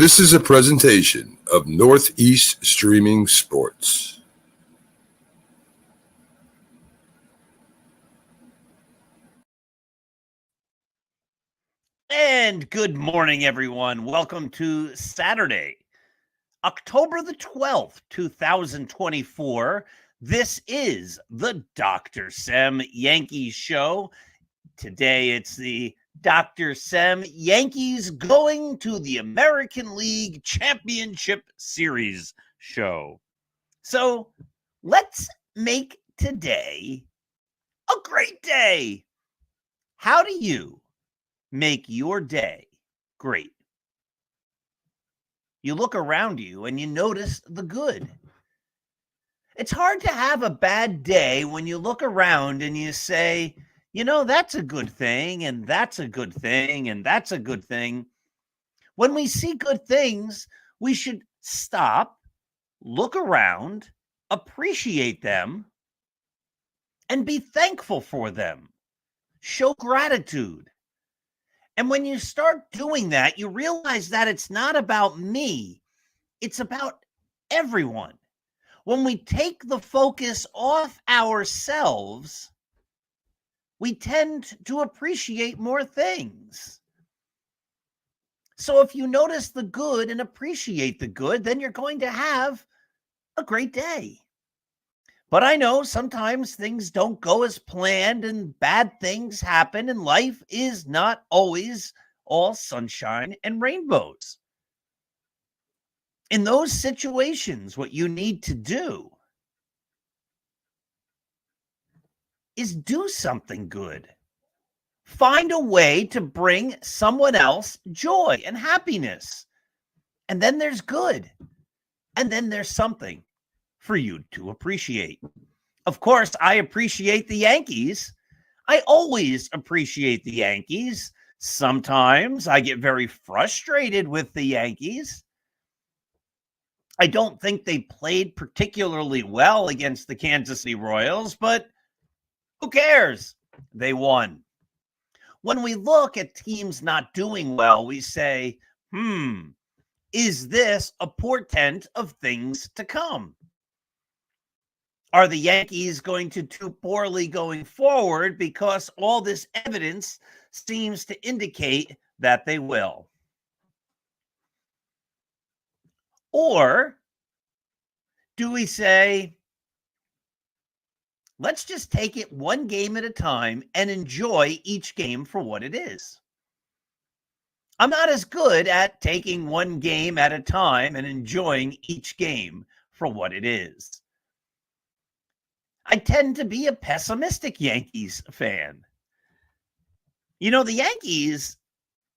This is a presentation of Northeast Streaming Sports. And good morning, everyone. Welcome to Saturday, October the 12th, 2024. This is the Dr. Sem Yankees Show. Today, it's the Dr. Sem Yankees going to the American League Championship Series show. So let's make today a great day. How do you make your day great? You look around you and you notice the good. It's hard to have a bad day when you look around and you say, you know, that's a good thing, and that's a good thing, and that's a good thing. When we see good things, we should stop, look around, appreciate them, and be thankful for them. Show gratitude. And when you start doing that, you realize that it's not about me. It's about everyone. When we take the focus off ourselves, we tend to appreciate more things. So if you notice the good and appreciate the good, then you're going to have a great day. But I know sometimes things don't go as planned and bad things happen, and life is not always all sunshine and rainbows. In those situations, what you need to do is do something good. Find a way to bring someone else joy and happiness. And then there's good. And then there's something for you to appreciate. Of course, I appreciate the Yankees. I always appreciate the Yankees. Sometimes I get very frustrated with the Yankees. I don't think they played particularly well against the Kansas City Royals, but who cares? They won. When we look at teams not doing well, we say, is this a portent of things to come? Are the Yankees going to do poorly going forward because all this evidence seems to indicate that they will? Or do we say, let's just take it one game at a time and enjoy each game for what it is? I'm not as good at taking one game at a time and enjoying each game for what it is. I tend to be a pessimistic Yankees fan. You know, the Yankees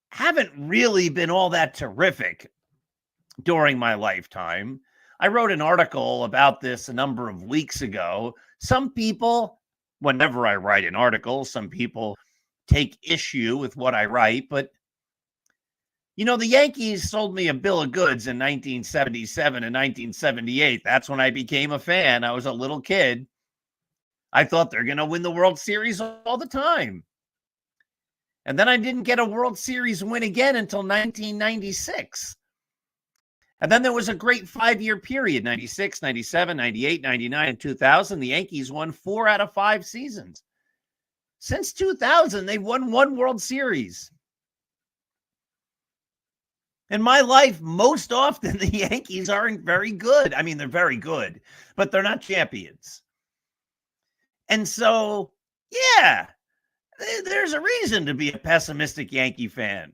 haven't really been all that terrific during my lifetime. I wrote an article about this a number of weeks ago. Some people, whenever I write an article, some people take issue with what I write, but you know, the Yankees sold me a bill of goods in 1977 and 1978. That's when I became a fan. I was a little kid. I thought they're going to win the World Series all the time. And then I didn't get a World Series win again until 1996. And then there was a great 5-year period, 96, 97, 98, 99, and 2000. The Yankees won 4 out of 5 seasons. Since 2000, they've won 1 World Series. In my life, most often, the Yankees aren't very good. I mean, they're very good, but they're not champions. And so, yeah, there's a reason to be a pessimistic Yankee fan.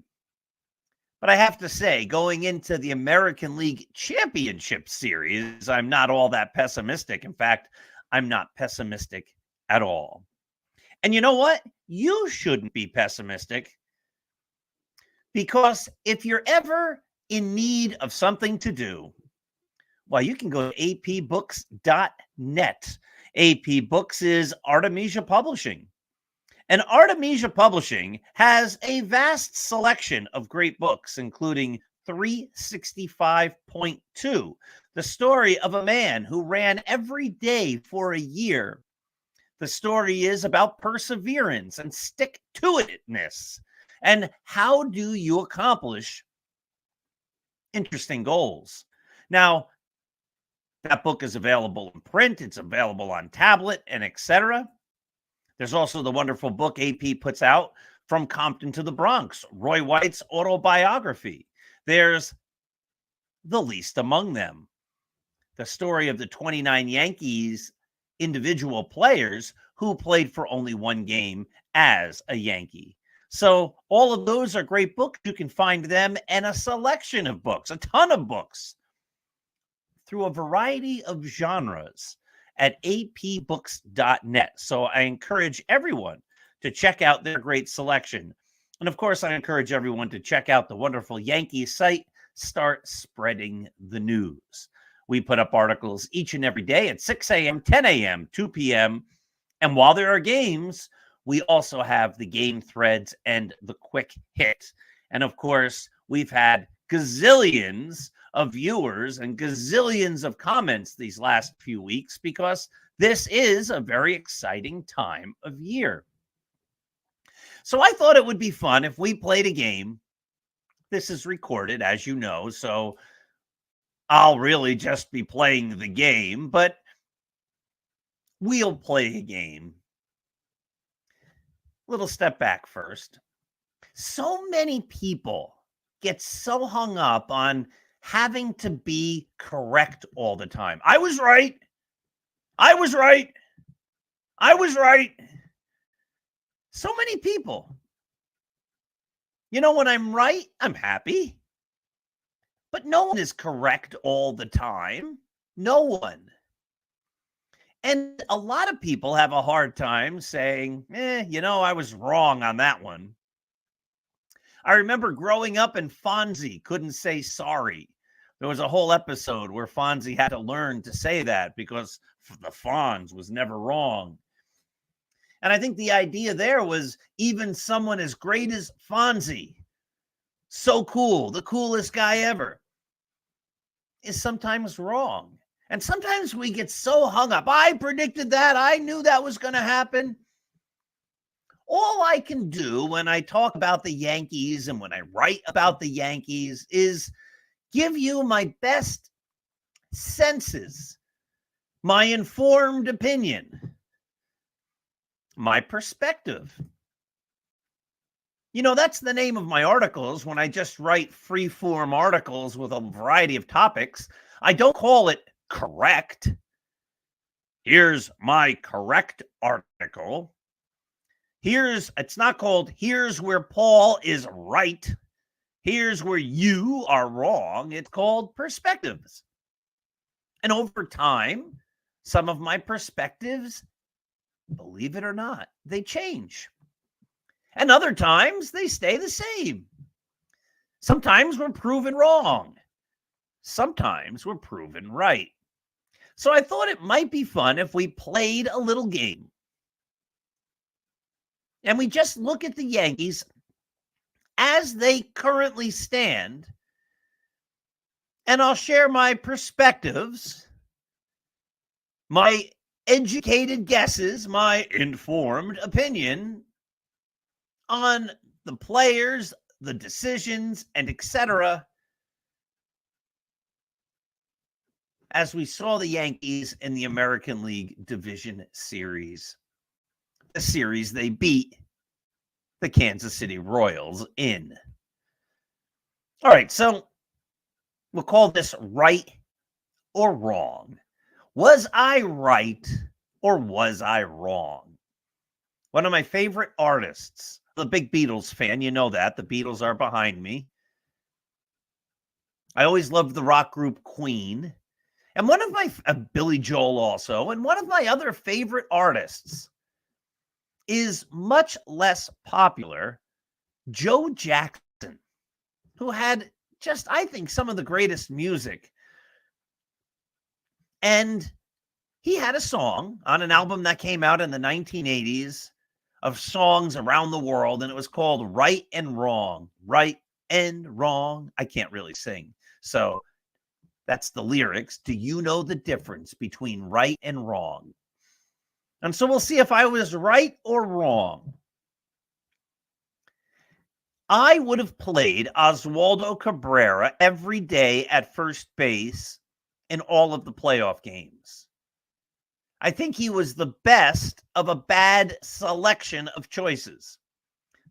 But I have to say, going into the American League Championship Series, I'm not all that pessimistic. In fact, I'm not pessimistic at all. And you know what? You shouldn't be pessimistic, because if you're ever in need of something to do, well, you can go to apbooks.net. AP Books is Artemisia Publishing. And Artemisia Publishing has a vast selection of great books, including 365.2, the story of a man who ran every day for a year. The story is about perseverance and stick-to-itness. And how do you accomplish interesting goals. Now, that book is available in print. It's available on tablet and etc. There's also the wonderful book AP puts out, From Compton to the Bronx, Roy White's autobiography. There's The Least Among Them, the story of the 29 Yankees individual players who played for only one game as a Yankee. So all of those are great books. You can find them and a selection of books, a ton of books, through a variety of genres at apbooks.net. So I encourage everyone to check out their great selection. And of course, I encourage everyone to check out the wonderful Yankees site, Start Spreading the News. We put up articles each and every day at 6 a.m., 10 a.m., 2 p.m. And while there are games, we also have the game threads and the quick hit. And of course, we've had gazillions of viewers and gazillions of comments these last few weeks because this is a very exciting time of year. So I thought it would be fun if we played a game. This is recorded, as you know, so I'll really just be playing the game, but we'll play a game. Little step back first. So many people get so hung up on having to be correct all the time. I was right. I was right. I was right. So many people. You know, when I'm right, I'm happy. But no one is correct all the time. No one. And a lot of people have a hard time saying, I was wrong on that one. I remember growing up and Fonzie couldn't say sorry. There was a whole episode where Fonzie had to learn to say that because the Fonz was never wrong. And I think the idea there was even someone as great as Fonzie, so cool, the coolest guy ever, is sometimes wrong. And sometimes we get so hung up. I predicted that. I knew that was going to happen. All I can do when I talk about the Yankees and when I write about the Yankees is give you my best senses, my informed opinion, my perspective. You know, that's the name of my articles. When I just write free-form articles with a variety of topics, I don't call it correct. Here's my correct article. It's not called, here's where Paul is right. Here's where you are wrong. It's called perspectives. And over time, some of my perspectives, believe it or not, they change. And other times they stay the same. Sometimes we're proven wrong. Sometimes we're proven right. So I thought it might be fun if we played a little game. And we just look at the Yankees as they currently stand. And I'll share my perspectives, my educated guesses, my informed opinion on the players, the decisions, and etc. as we saw the Yankees in the American League Division Series. The series they beat the Kansas City Royals in. All right, so we'll call this right or wrong. Was I right or was I wrong? One of my favorite artists, the big Beatles fan, you know that. The Beatles are behind me. I always loved the rock group Queen. And one of my, Billy Joel also, and one of my other favorite artists is much less popular, Joe Jackson, who had just, I think, some of the greatest music. And he had a song on an album that came out in the 1980s of songs around the world, and it was called Right and Wrong. Right and Wrong. I can't really sing, so that's the lyrics. Do you know the difference between right and wrong? And so we'll see if I was right or wrong. I would have played Oswaldo Cabrera every day at first base in all of the playoff games. I think he was the best of a bad selection of choices.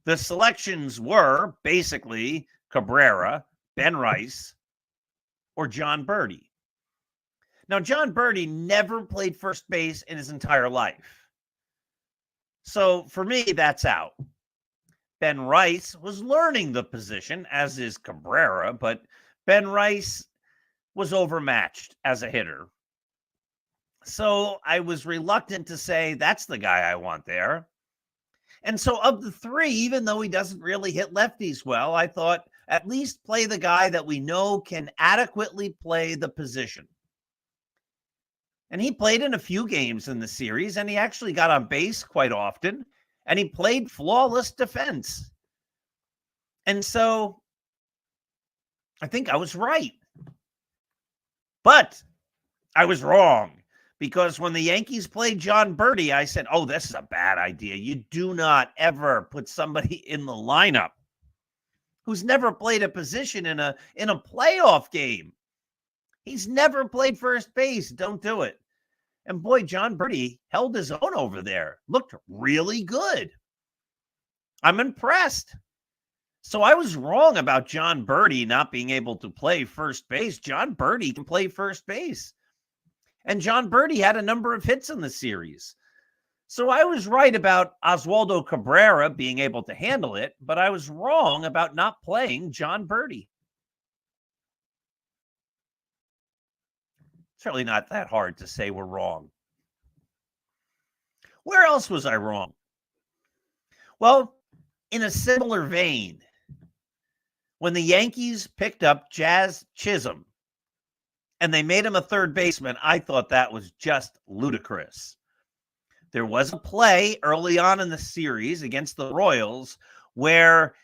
The selections were basically Cabrera, Ben Rice, or John Birdie. Now, John Birdie never played first base in his entire life. So for me, that's out. Ben Rice was learning the position, as is Cabrera, but Ben Rice was overmatched as a hitter. So I was reluctant to say that's the guy I want there. And so of the three, even though he doesn't really hit lefties well, I thought at least play the guy that we know can adequately play the position. And he played in a few games in the series, and he actually got on base quite often, and he played flawless defense. And so I think I was right. But I was wrong, because when the Yankees played John Birdie, I said, oh, this is a bad idea. You do not ever put somebody in the lineup who's never played a position in a playoff game. He's never played first base. Don't do it. And boy, John Birdie held his own over there. Looked really good. I'm impressed. So I was wrong about John Birdie not being able to play first base. John Birdie can play first base. And John Birdie had a number of hits in the series. So I was right about Oswaldo Cabrera being able to handle it, but I was wrong about not playing John Birdie. It's really not that hard to say we're wrong. Where else was I wrong? Well, in a similar vein, when the Yankees picked up Jazz Chisholm and they made him a third baseman, I thought that was just ludicrous. There was a play early on in the series against the Royals where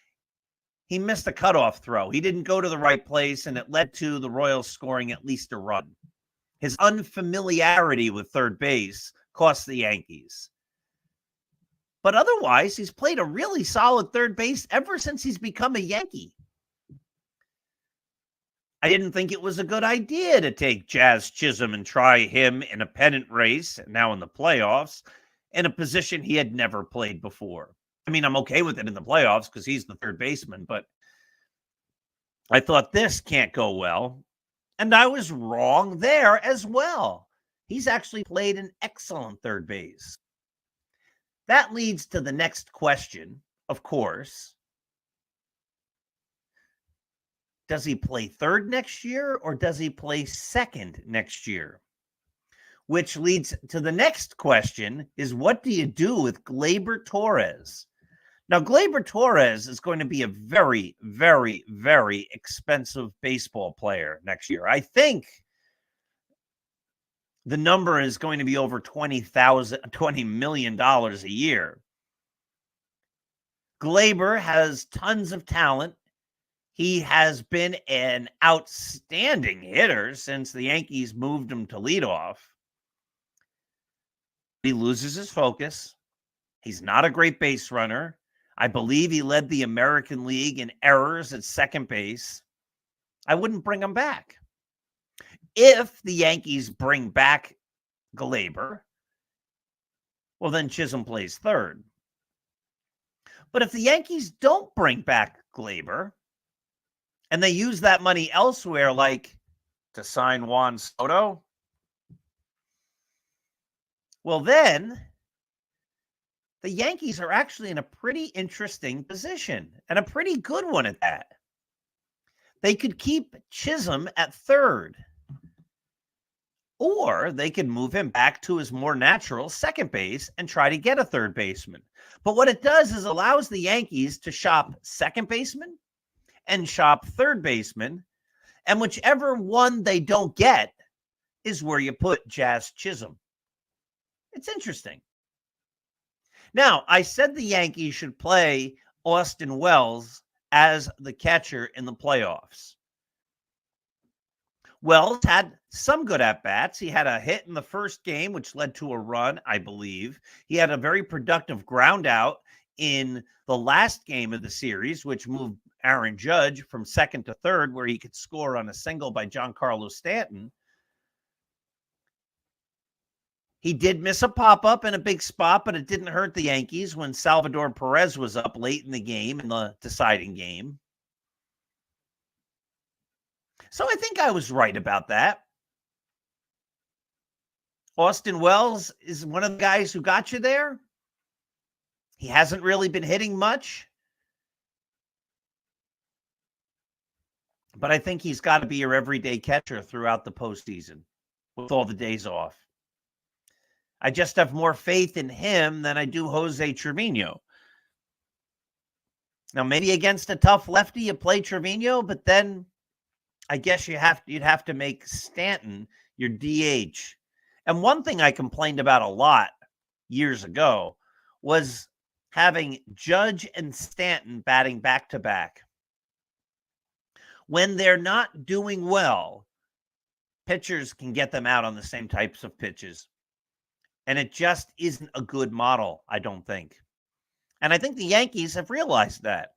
he missed a cutoff throw. He didn't go to the right place, and it led to the Royals scoring at least a run. His unfamiliarity with third base cost the Yankees. But otherwise, he's played a really solid third base ever since he's become a Yankee. I didn't think it was a good idea to take Jazz Chisholm and try him in a pennant race, now in the playoffs, in a position he had never played before. I mean, I'm okay with it in the playoffs because he's the third baseman, but I thought this can't go well. And I was wrong there as well. He's actually played an excellent third base. That leads to the next question, of course. Does he play third next year, or does he play second next year? Which leads to the next question is, what do you do with Gleyber Torres? Now, Gleyber Torres is going to be a very, very, very expensive baseball player next year. I think the number is going to be over $20 million a year. Gleyber has tons of talent. He has been an outstanding hitter since the Yankees moved him to leadoff. He loses his focus. He's not a great base runner. I believe he led the American League in errors at second base. I wouldn't bring him back. If the Yankees bring back Gleyber, well, then Chisholm plays third. But if the Yankees don't bring back Gleyber, and they use that money elsewhere, like to sign Juan Soto, well, then the Yankees are actually in a pretty interesting position, and a pretty good one at that. They could keep Chisholm at third, or they could move him back to his more natural second base and try to get a third baseman. But what it does is allows the Yankees to shop second baseman and shop third baseman, and whichever one they don't get is where you put Jazz Chisholm. It's interesting. Now, I said the Yankees should play Austin Wells as the catcher in the playoffs. Wells had some good at-bats. He had a hit in the first game, which led to a run, I believe. He had a very productive ground out in the last game of the series, which moved Aaron Judge from second to third, where he could score on a single by Giancarlo Stanton. He did miss a pop-up in a big spot, but it didn't hurt the Yankees when Salvador Perez was up late in the game, in the deciding game. So I think I was right about that. Austin Wells is one of the guys who got you there. He hasn't really been hitting much, but I think he's got to be your everyday catcher throughout the postseason with all the days off. I just have more faith in him than I do Jose Trevino. Now, maybe against a tough lefty, you play Trevino, but then I guess you'd have to make Stanton your DH. And one thing I complained about a lot years ago was having Judge and Stanton batting back-to-back. When they're not doing well, pitchers can get them out on the same types of pitches. And it just isn't a good model, I don't think. And I think the Yankees have realized that.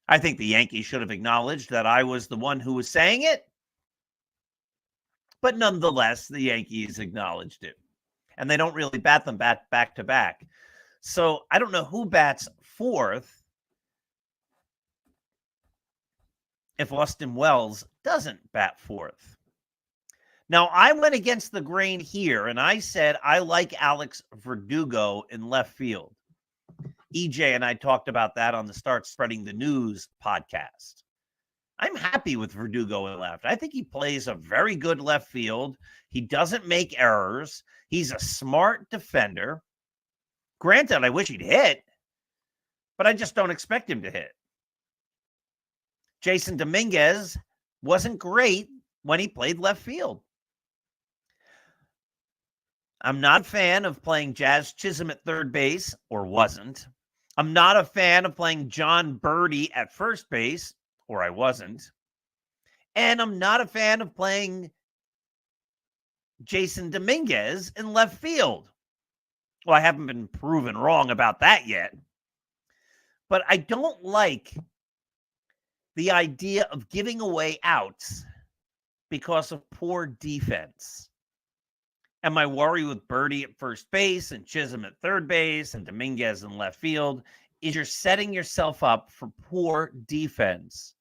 I think the Yankees should have acknowledged that I was the one who was saying it. But nonetheless, the Yankees acknowledged it. And they don't really bat them back to back. So I don't know who bats fourth if Austin Wells doesn't bat fourth. Now, I went against the grain here, and I said I like Alex Verdugo in left field. EJ and I talked about that on the Start Spreading the News podcast. I'm happy with Verdugo in left. I think he plays a very good left field. He doesn't make errors. He's a smart defender. Granted, I wish he'd hit, but I just don't expect him to hit. Jason Dominguez wasn't great when he played left field. I'm not a fan of playing Jazz Chisholm at third base, or wasn't. I'm not a fan of playing John Birdie at first base, or I wasn't. And I'm not a fan of playing Jason Dominguez in left field. Well, I haven't been proven wrong about that yet. But I don't like the idea of giving away outs because of poor defense. And my worry with Birdie at first base and Chisholm at third base and Dominguez in left field is you're setting yourself up for poor defense.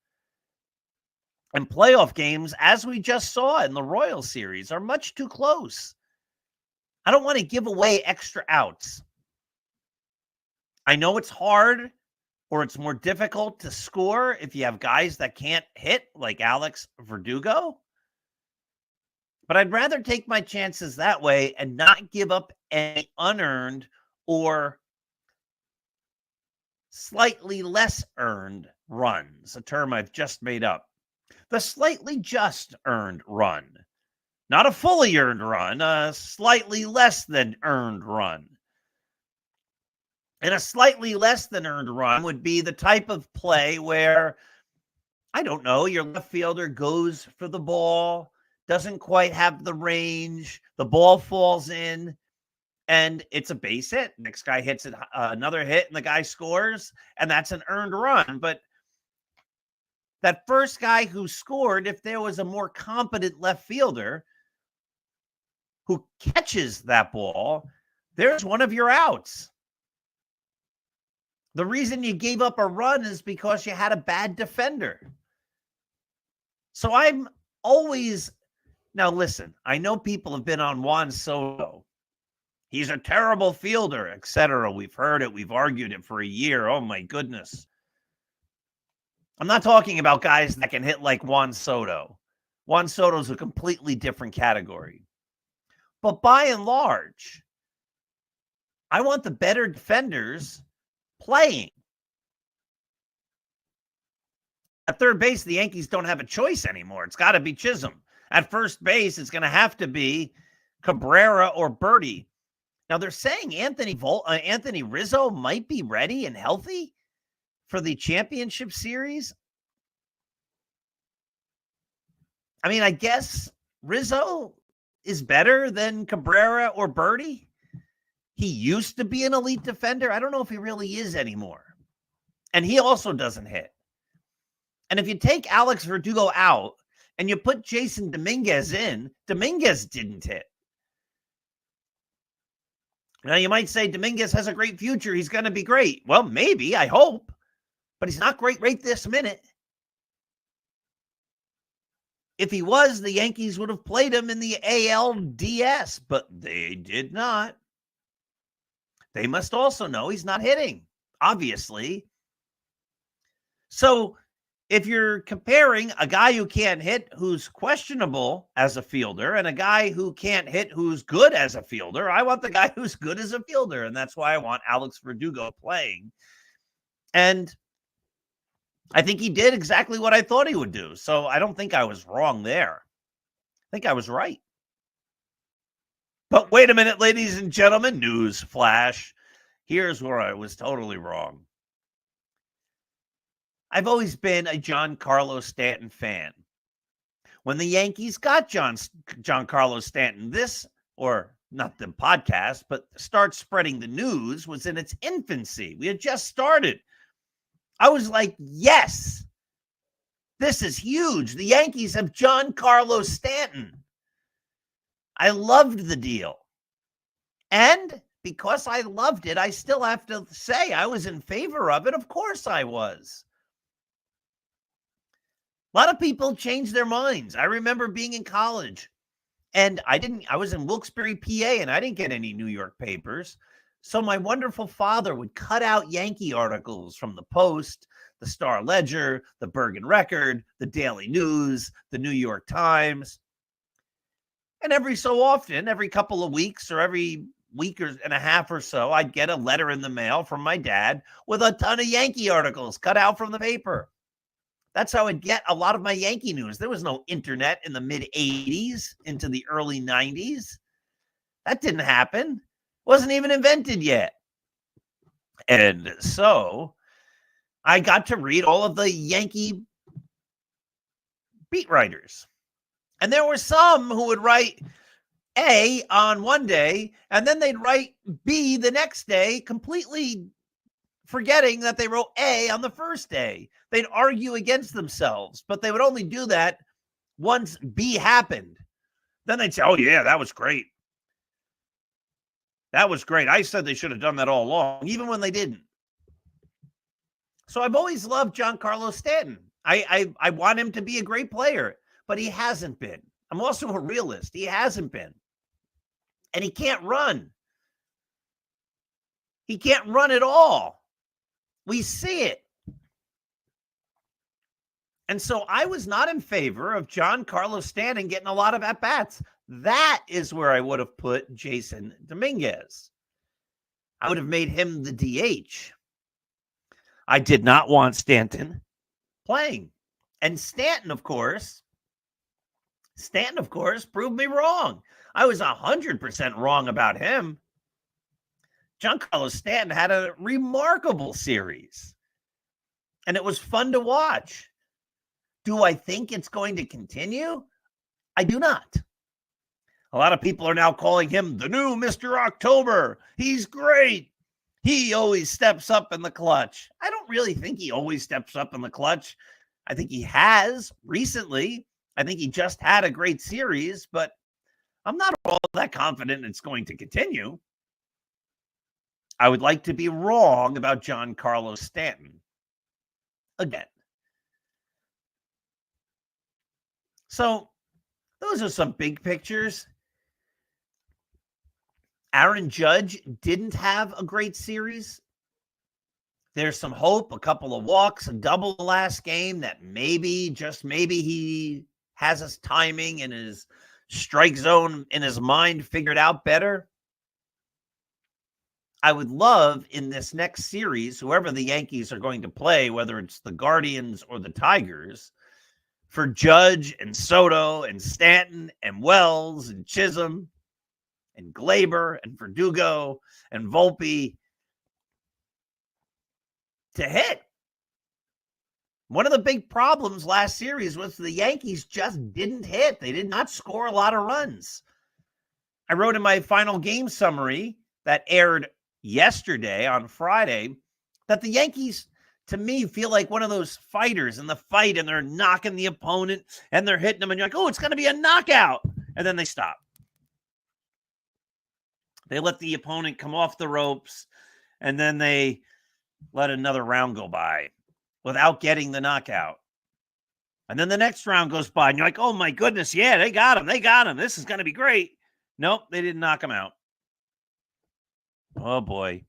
And playoff games, as we just saw in the Royals series, are much too close. I don't want to give away extra outs. I know it's hard or it's more difficult to score if you have guys that can't hit like Alex Verdugo. But I'd rather take my chances that way and not give up any unearned or slightly less earned runs, a term I've just made up. The slightly just earned run. Not a fully earned run, a slightly less than earned run. And a slightly less than earned run would be the type of play where, I don't know, your left fielder goes for the ball, doesn't quite have the range, the ball falls in, and it's a base hit. Next guy hits it, another hit, and the guy scores, and that's an earned run. But that first guy who scored, if there was a more competent left fielder who catches that ball, there's one of your outs. The reason you gave up a run is because you had a bad defender. So I'm always... Now, listen, I know people have been on Juan Soto. He's a terrible fielder, etc. We've heard it. We've argued it for a year. Oh, my goodness. I'm not talking about guys that can hit like Juan Soto. Juan Soto's a completely different category. But by and large, I want the better defenders playing. At third base, the Yankees don't have a choice anymore. It's got to be Chisholm. At first base, it's going to have to be Cabrera or Birdie. Now, they're saying Anthony Rizzo might be ready and healthy for the championship series. I mean, I guess Rizzo is better than Cabrera or Birdie. He used to be an elite defender. I don't know if he really is anymore. And he also doesn't hit. And if you take Alex Verdugo out and you put Jason Dominguez in, Dominguez didn't hit. Now, you might say Dominguez has a great future. He's going to be great. Well, maybe, I hope. But he's not great right this minute. If he was, the Yankees would have played him in the ALDS, but they did not. They must also know he's not hitting, obviously. So if you're comparing a guy who can't hit who's questionable as a fielder and a guy who can't hit who's good as a fielder, I want the guy who's good as a fielder, and that's why I want Alex Verdugo playing. And I think he did exactly what I thought he would do. So I don't think I was wrong there. I think I was right. But wait a minute, ladies and gentlemen, news flash. Here's where I was totally wrong. I've always been a Giancarlo Stanton fan. When the Yankees got Giancarlo Stanton, this, or not the podcast, but start spreading the news, was in its infancy. We had just started. I was like, yes, this is huge. The Yankees have Giancarlo Stanton. I loved the deal. And because I loved it, I still have to say I was in favor of it. Of course I was. A lot of people changed their minds. I remember being in college and I was in Wilkes-Barre, PA, and I didn't get any New York papers. So my wonderful father would cut out Yankee articles from the Post, the Star-Ledger, the Bergen Record, the Daily News, the New York Times. And every so often, every couple of weeks or every week and a half or so, I'd get a letter in the mail from my dad with a ton of Yankee articles cut out from the paper. That's how I'd get a lot of my Yankee news. There was no internet in the mid-'80s into the early '90s. That didn't happen. Wasn't even invented yet. And so I got to read all of the Yankee beat writers. And there were some who would write A on one day, and then they'd write B the next day, completely forgetting that they wrote A on the first day. They'd argue against themselves, but they would only do that once B happened. Then they'd say, oh, yeah, that was great. That was great. I said they should have done that all along, even when they didn't. So I've always loved Giancarlo Stanton. I want him to be a great player, but he hasn't been. I'm also a realist. He hasn't been. And he can't run. He can't run at all. We see it. And so I was not in favor of Giancarlo Stanton getting a lot of at-bats. That is where I would have put Jason Dominguez. I would have made him the DH. I did not want Stanton playing. And Stanton, of course, proved me wrong. I was 100% wrong about him. Giancarlo Stanton had a remarkable series. And it was fun to watch. Do I think it's going to continue? I do not. A lot of people are now calling him the new Mr. October. He's great. He always steps up in the clutch. I don't really think he always steps up in the clutch. I think he has recently. I think he just had a great series, but I'm not all that confident it's going to continue. I would like to be wrong about Giancarlo Stanton again. So those are some big pictures. Aaron Judge didn't have a great series. There's some hope, a couple of walks, a double the last game, that maybe, just maybe, he has his timing and his strike zone in his mind figured out better. I would love in this next series, whoever the Yankees are going to play, whether it's the Guardians or the Tigers, for Judge and Soto and Stanton and Wells and Chisholm and Glaber and Verdugo and Volpe to hit. One of the big problems last series was the Yankees just didn't hit. They did not score a lot of runs. I wrote in my final game summary that aired yesterday on Friday that the Yankees, to me, feel like one of those fighters in the fight, and they're knocking the opponent and they're hitting them, and you're like, oh, it's going to be a knockout. And then they stop. They let the opponent come off the ropes, and then they let another round go by without getting the knockout. And then the next round goes by, and you're like, oh, my goodness, yeah, they got him. They got him. This is going to be great. Nope, they didn't knock him out. Oh, boy.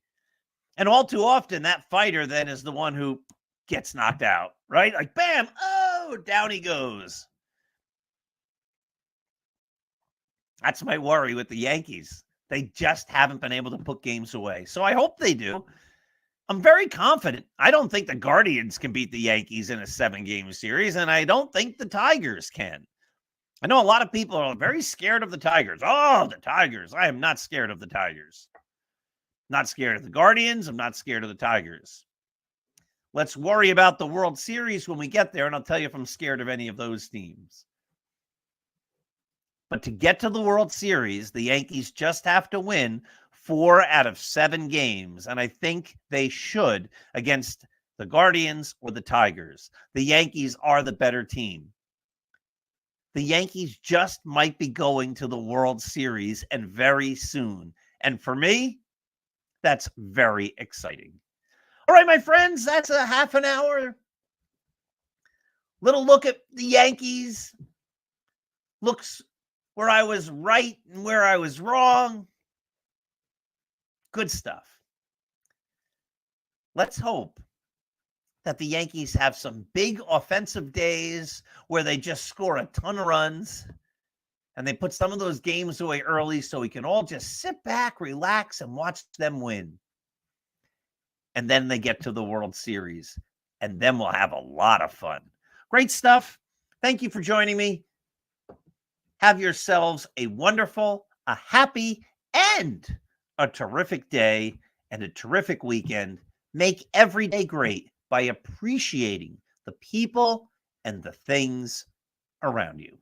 And all too often, that fighter then is the one who gets knocked out, right? Like, bam, oh, down he goes. That's my worry with the Yankees. They just haven't been able to put games away. So I hope they do. I'm very confident. I don't think the Guardians can beat the Yankees in a 7-game series, and I don't think the Tigers can. I know a lot of people are very scared of the Tigers. Oh, the Tigers. I am not scared of the Tigers. Not scared of the Guardians. I'm not scared of the Tigers. Let's worry about the World Series when we get there, and I'll tell you if I'm scared of any of those teams. But to get to the World Series, the Yankees just have to win 4 out of 7 games, and I think they should against the Guardians or the Tigers. The Yankees are the better team. The Yankees just might be going to the World Series, and very soon. And for me, that's very exciting. All right, my friends, that's a half an hour. Little look at the Yankees. Looks where I was right and where I was wrong. Good stuff. Let's hope that the Yankees have some big offensive days where they just score a ton of runs and they put some of those games away early so we can all just sit back, relax, and watch them win. And then they get to the World Series, and then we'll have a lot of fun. Great stuff. Thank you for joining me. Have yourselves a wonderful, a happy, and a terrific day and a terrific weekend. Make every day great by appreciating the people and the things around you.